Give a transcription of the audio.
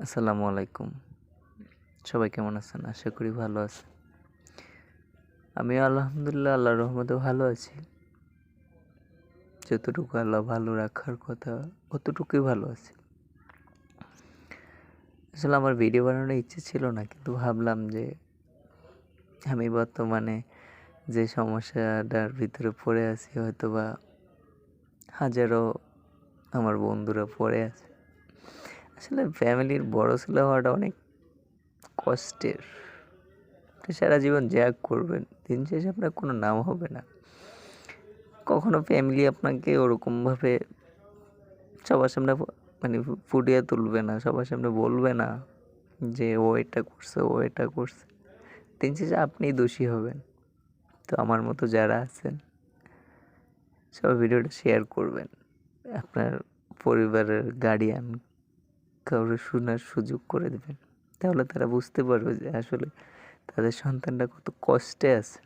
আসসালামু আলাইকুম। সবাই কেমন আছেন? আশা করি ভালো আছেন। আমিও আলহামদুলিল্লাহ আল্লাহর রহমতে ভালো আছি। যতটুকু আল্লাহ ভালো রাখার কথা অতটুকুই ভালো আছি। আসলে আমার ভিডিও বানানোর ইচ্ছে ছিল না, কিন্তু ভাবলাম যে আমি বর্তমানে যে সমস্যাটার ভিতরে পড়ে আছি হয়তোবা হাজারো আমার বন্ধুরা পড়ে আছে। আসলে ফ্যামিলির বড় ছেলে হওয়াটা অনেক কষ্টের। আপনি সারা জীবন যা করবেন, দিন শেষে আপনার কোনো নাম হবে না। কখনো ফ্যামিলি আপনাকে ওরকমভাবে সবার সামনে ফুটিয়ে তুলবে না, সবার সামনে বলবে না যে ও এটা করছে, ও এটা করছে। দিন শেষে আপনিই দোষী হবেন। তো আমার মতো যারা আছেন সবাই ভিডিওটা শেয়ার করবেন। আপনার পরিবারের গার্ডিয়ান কাউরে শোনার সুযোগ করে দেবেন। তাহলে তারা বুঝতে পারবে যে আসলে তাদের সন্তানটা কত কষ্টে আছে।